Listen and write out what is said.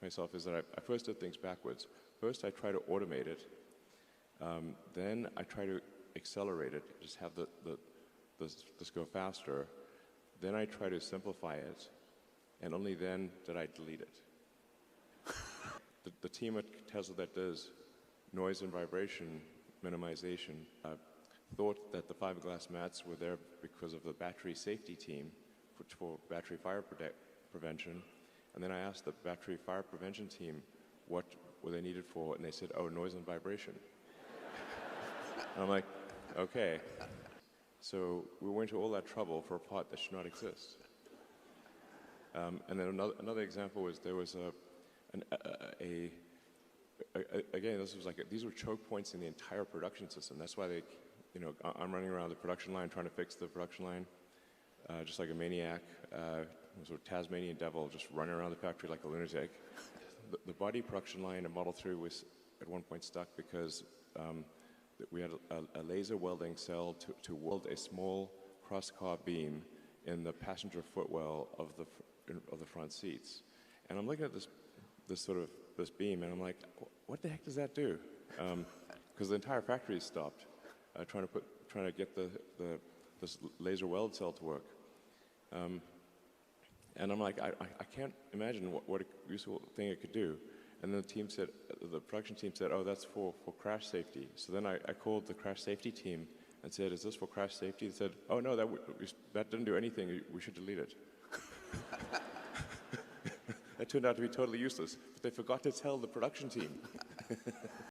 myself is that I first did things backwards. First, I try to automate it. Then I try to accelerate it, just have this go faster. Then I try to simplify it, and only then did I delete it. The team at Tesla that does noise and vibration minimization thought that the fiberglass mats were there because of the battery safety team for battery fire prevention. And then I asked the battery fire prevention team what were they needed for, and they said, oh, noise and vibration. And I'm like, okay. So we went to all that trouble for a part that should not exist. And then another example was there was again, this was these were choke points in the entire production system. That's why I'm running around the production line trying to fix the production line, just like a maniac, sort of Tasmanian devil, just running around the factory like a lunatic. The body production line at Model 3 was at one point stuck because we had a laser welding cell to weld a small cross-car beam in the passenger footwell of the front seats. And I'm looking at this beam, and I'm like, what the heck does that do? Because the entire factory is stopped trying to get this laser weld cell to work. And I'm like, I can't imagine what a useful thing it could do. And then the production team said, oh, that's for crash safety. So then I called the crash safety team and said, is this for crash safety? They said, oh, no, that didn't do anything. We should delete it. That turned out to be totally useless, but they forgot to tell the production team.